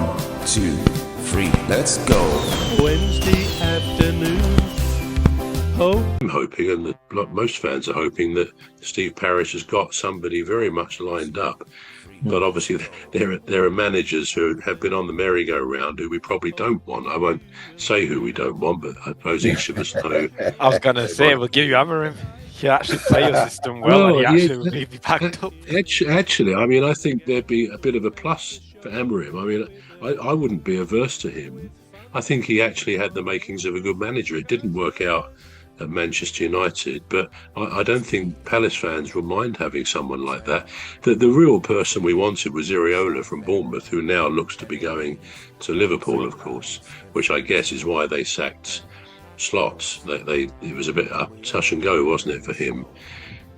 1, 2, 3, let's go. Wednesday afternoon. I'm hoping, and like most fans are hoping, that Steve Parish has got somebody very much lined up. But obviously, there are managers who have been on the merry-go-round who we probably don't want. I won't say who we don't want, but I suppose each of us know. I was going to say, we'll give you Amorim. He actually play your system well, and he actually will be backed up. Actually, I mean, I think there'd be a bit of a plus for Amorim. I mean, I wouldn't be averse to him. I think he actually had the makings of a good manager. It didn't work out at Manchester United, but I don't think Palace fans will mind having someone like that. The real person we wanted was Iraola from Bournemouth, who now looks to be going to Liverpool, of course, which I guess is why they sacked Slots. It was a bit touch and go, wasn't it, for him?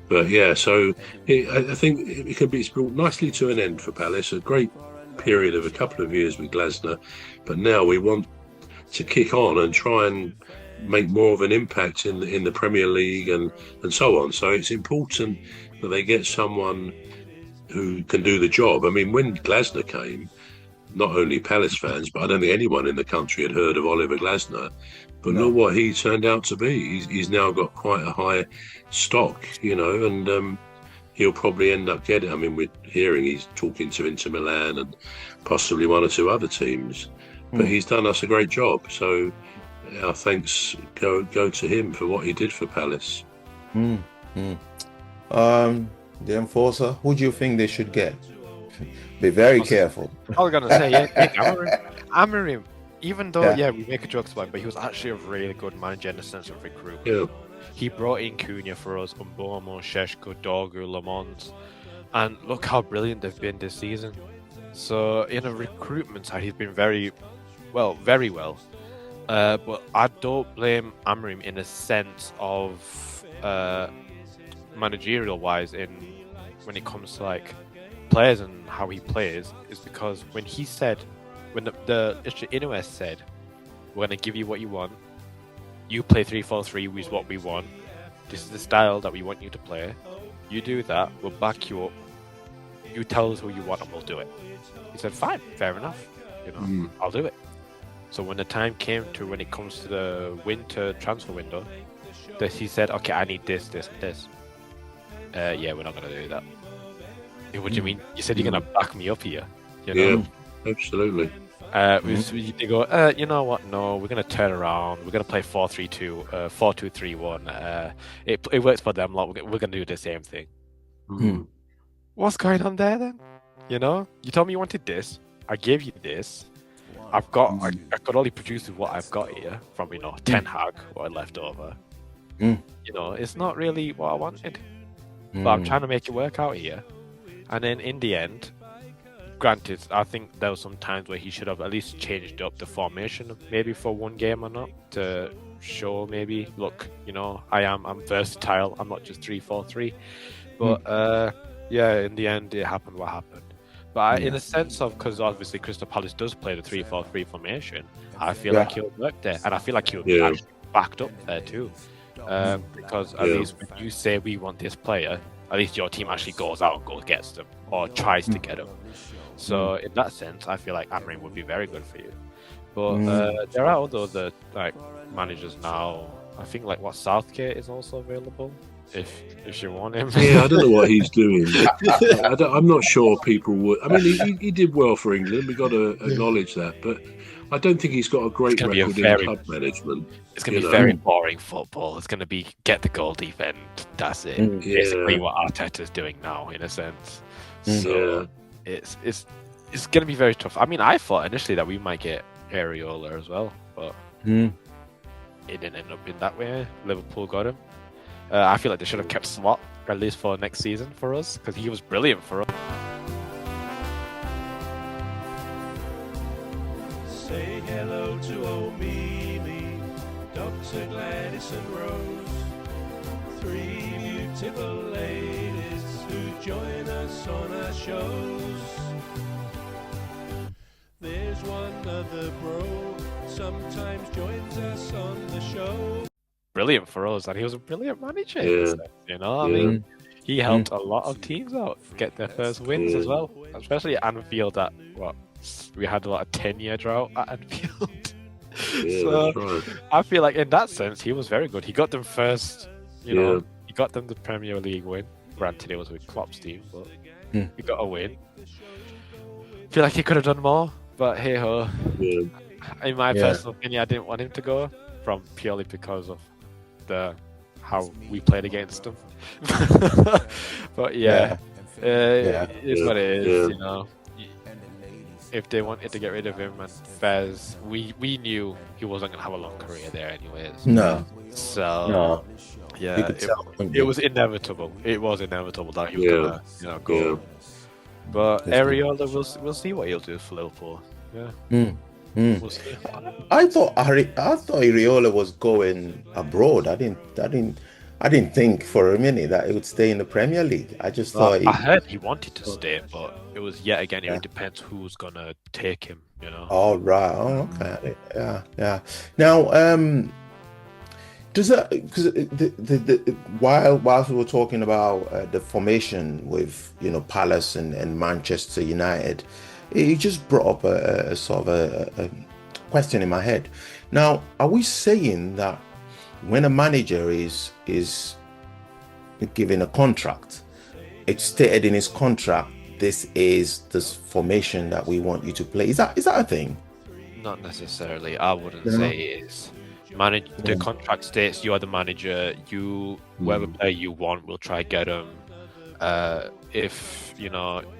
But yeah, so I think it could be brought nicely to an end for Palace. A great period of a couple of years with Glasner, but now we want to kick on and try and make more of an impact in the Premier League and so on. So it's important that they get someone who can do the job. I mean, when Glasner came, not only Palace fans, but I don't think anyone in the country had heard of Oliver Glasner. But look what he turned out to be. He's now got quite a high stock, and he'll probably end up getting. I mean, we're hearing he's talking to Inter Milan and possibly one or two other teams. But he's done us a great job. So our thanks go to him for what he did for Palace. The enforcer, who do you think they should get? Be very careful. I was going to say, Amorim. Even though, we make jokes about it, but he was actually a really good manager in the sense of recruitment. Yeah. He brought in Cunha for us, Mbomo, Sheshko, Dorgu, Lamont, and look how brilliant they've been this season. So in a recruitment side, he's been very well. But I don't blame Amorim in a sense of managerial-wise when it comes to like players and how he plays, is because when the Inoue said, we're going to give you what you want, you play 3-4-3 is what we want, this is the style that we want you to play, you do that, we'll back you up, you tell us who you want and we'll do it. He said, fine, fair enough, I'll do it. So when the time came to when it comes to the winter transfer window, that he said, okay, I need this, this, and this. We're not going to do that. What do you mean? You said you're going to back me up here. Yeah, absolutely. They go, you know what? No, we're going to turn around. We're going to play 4-3-2, 4-2-3-1. It works for them. We're going to do the same thing. What's going on there then? You told me you wanted this. I gave you this. I could only produce what I've got here from, Ten Hag, what I left over. It's not really what I wanted. But I'm trying to make it work out here. And then in the end, granted, I think there were some times where he should have at least changed up the formation, maybe for one game or not, to show maybe, look, I'm versatile. I'm not just 3-4-3. But in the end, it happened what happened. But in a sense of, because obviously Crystal Palace does play the 3-4-3 formation, I feel like he'll work there, and I feel like he'll be actually backed up there too. Because at least when you say we want this player, at least your team actually goes out and gets them, or tries to get them. So in that sense, I feel like Amorim would be very good for you. But there are other managers now. I think Southgate is also available if you want him. Yeah, I don't know what he's doing. I'm not sure people would. I mean, he did well for England. We've got to acknowledge that, but I don't think he's got a great record in club management. It's going to be very boring football. It's going to be get the goal deep and that's it. Basically what Arteta's doing now, in a sense. So it's going to be very tough. I mean, I thought initially that we might get Iraola as well, but it didn't end up in that way. Liverpool got him. I feel like they should have kept Slot, at least for next season for us, because he was brilliant for us. Say hello to old Mimi, Dr. Gladys and Rose, three beautiful ladies who join us on our shows. There's one other bro, sometimes joins us on the show. Brilliant for us, and he was a brilliant manager. Yeah. I mean, he helped a lot of teams out get their first wins as well, especially at Anfield. We had a lot of 10-year drought at Anfield. Yeah, So that's right. I feel like in that sense he was very good. He got them first, you know, he got them the Premier League win. Granted, it was with Klopp's team, but he got a win. I feel like he could have done more, but hey ho. Yeah. In my personal opinion, I didn't want him to go purely because of how we played against them. But it's what it is, you know. If they wanted to get rid of him and Fez, we knew he wasn't gonna have a long career there anyways. No. So yeah, it was inevitable. It was inevitable that he was gonna go. But Iraola, we'll see what he'll do for Liverpool. Yeah. We'll see. I thought Iraola was going abroad. I didn't think for a minute that he would stay in the Premier League. I just thought I heard he wanted to stay, but it was yet again. It depends who's gonna take him. You know. Oh right. Oh okay. Yeah. Now, does that because whilst we were talking about the formation with Palace and Manchester United, it just brought up a sort of a question in my head. Now, are we saying that when a manager is given a contract, it's stated in his contract, this is this formation that we want you to play? Is that a thing? Not necessarily. I wouldn't say it is. The contract states you are the manager. Whatever player you want, we'll try get them. If you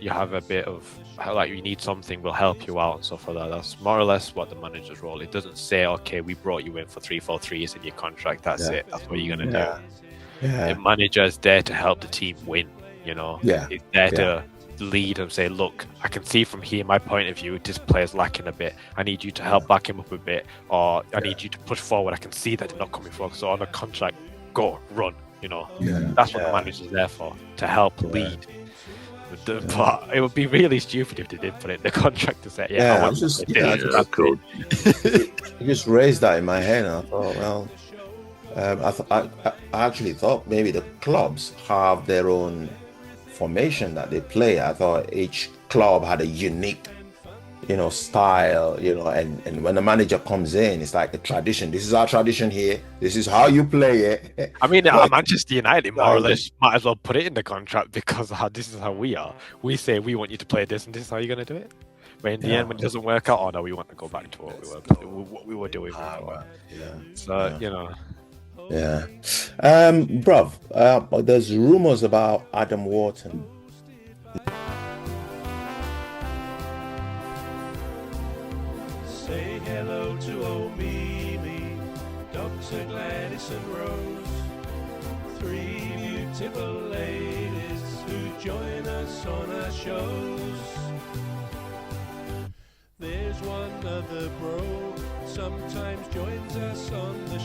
have a bit of you need something, we'll help you out and stuff like that. That's more or less what the manager's role. It doesn't say, okay, we brought you in for 3-4-3s in your contract. That's it. That's what you're gonna do. The manager is there to help the team win. He's there to lead and say, look, I can see from here, my point of view, this player's lacking a bit. I need you to help back him up a bit, or I need you to push forward. I can see that they're not coming forward. So on a contract, go run. That's what the manager's there for, to help lead. But it would be really stupid if they did put it in the contract to say, cool. You just raised that in my head, and I thought, well, I actually thought maybe the clubs have their own formation that they play. I thought each club had a unique style, and when the manager comes in, it's like a tradition. This is our tradition here. This is how you play it. I mean, Manchester United more or less might as well put it in the contract, because this is how we are. We say we want you to play this, and this is how you're going to do it. But in the end, when it doesn't work out, no, we want to go back to what we were doing before. So, bruv, there's rumors about Adam Wharton. Say hello to old Mimi, Dr. Gladys and Rose, 3 beautiful ladies who join us on our shows. There's one other bro, sometimes joins us on the